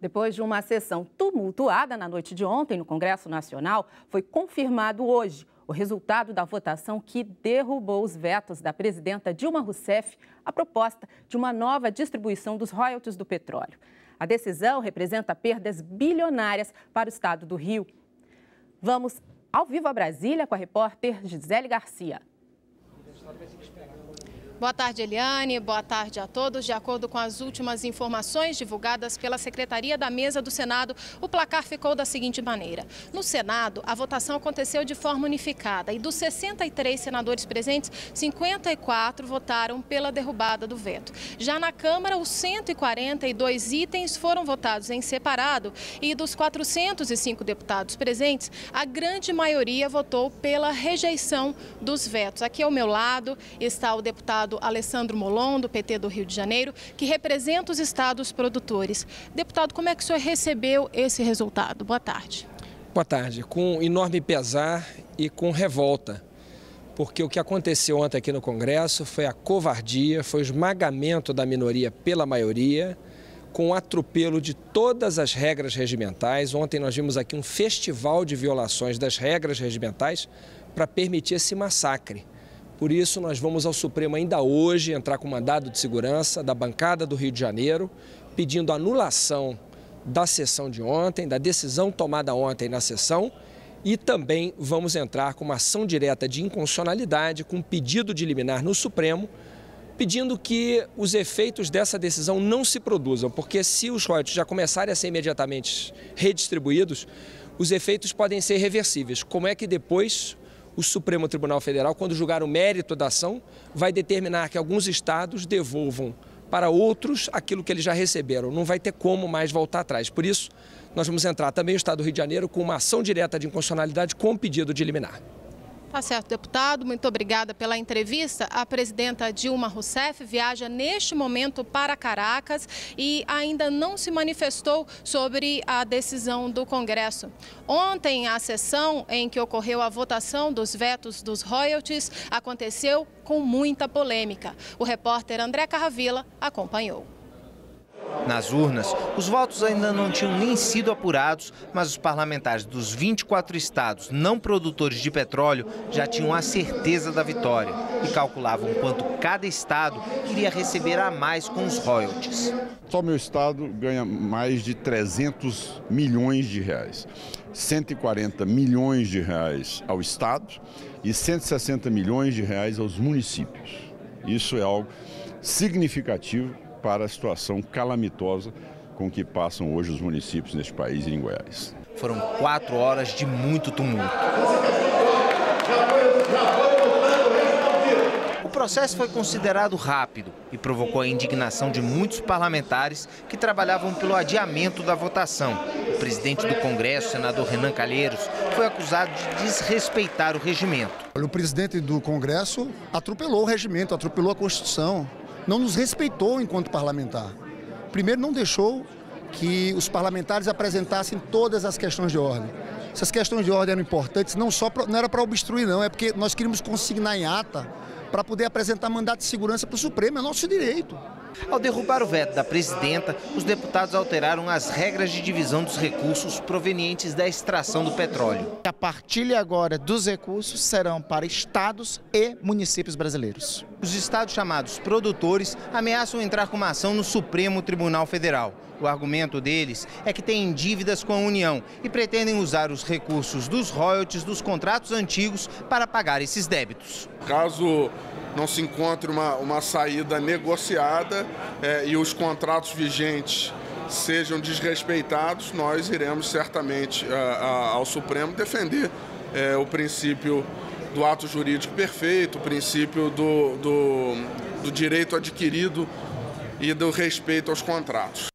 Depois de uma sessão tumultuada na noite de ontem no Congresso Nacional, foi confirmado hoje o resultado da votação que derrubou os vetos da presidenta Dilma Rousseff à proposta de uma nova distribuição dos royalties do petróleo. A decisão representa perdas bilionárias para o estado do Rio. Vamos ao vivo a Brasília com a repórter Gisele Garcia. Boa tarde, Eliane. Boa tarde a todos. De acordo com as últimas informações divulgadas pela Secretaria da Mesa do Senado, o placar ficou da seguinte maneira. No Senado, a votação aconteceu de forma unificada e dos 63 senadores presentes, 54 votaram pela derrubada do veto. Já na Câmara, os 142 itens foram votados em separado e dos 405 deputados presentes, a grande maioria votou pela rejeição dos vetos. Aqui ao meu lado está o deputado Alessandro Molon, do PT do Rio de Janeiro, que representa os estados produtores. Deputado, como é que o senhor recebeu esse resultado? Boa tarde. Boa tarde. Com enorme pesar e com revolta, porque o que aconteceu ontem aqui no Congresso foi a covardia, foi o esmagamento da minoria pela maioria, com o atropelo de todas as regras regimentais. Ontem nós vimos aqui um festival de violações das regras regimentais para permitir esse massacre. Por isso, nós vamos ao Supremo ainda hoje entrar com mandado de segurança da bancada do Rio de Janeiro, pedindo anulação da sessão de ontem, da decisão tomada ontem na sessão, e também vamos entrar com uma ação direta de inconstitucionalidade, com um pedido de liminar no Supremo, pedindo que os efeitos dessa decisão não se produzam, porque se os royalties já começarem a ser imediatamente redistribuídos, os efeitos podem ser reversíveis. Como é que depois o Supremo Tribunal Federal, quando julgar o mérito da ação, vai determinar que alguns estados devolvam para outros aquilo que eles já receberam. Não vai ter como mais voltar atrás. Por isso, nós vamos entrar também o estado do Rio de Janeiro com uma ação direta de inconstitucionalidade com pedido de liminar. Tá certo, deputado. Muito obrigada pela entrevista. A presidenta Dilma Rousseff viaja neste momento para Caracas e ainda não se manifestou sobre a decisão do Congresso. Ontem, a sessão em que ocorreu a votação dos vetos dos royalties aconteceu com muita polêmica. O repórter André Carravilla acompanhou. Nas urnas, os votos ainda não tinham nem sido apurados, mas os parlamentares dos 24 estados não produtores de petróleo já tinham a certeza da vitória e calculavam quanto cada estado iria receber a mais com os royalties. Só meu estado ganha mais de 300 milhões de reais. 140 milhões de reais ao estado e 160 milhões de reais aos municípios. Isso é algo significativo para a situação calamitosa com que passam hoje os municípios neste país e em Goiás. Foram 4 horas de muito tumulto. O processo foi considerado rápido e provocou a indignação de muitos parlamentares que trabalhavam pelo adiamento da votação. O presidente do Congresso, senador Renan Calheiros, foi acusado de desrespeitar o regimento. O presidente do Congresso atropelou o regimento, atropelou a Constituição. Não nos respeitou enquanto parlamentar. Primeiro, não deixou que os parlamentares apresentassem todas as questões de ordem. Essas questões de ordem eram importantes, não era para obstruir, não, é porque nós queríamos consignar em ata para poder apresentar mandato de segurança para o Supremo, é nosso direito. Ao derrubar o veto da presidenta, os deputados alteraram as regras de divisão dos recursos provenientes da extração do petróleo. A partilha agora dos recursos serão para estados e municípios brasileiros. Os estados chamados produtores ameaçam entrar com uma ação no Supremo Tribunal Federal. O argumento deles é que têm dívidas com a União e pretendem usar os recursos dos royalties dos contratos antigos para pagar esses débitos. Caso não se encontre uma saída negociada e os contratos vigentes sejam desrespeitados, nós iremos certamente ao Supremo defender o princípio do ato jurídico perfeito, o princípio do direito adquirido e do respeito aos contratos.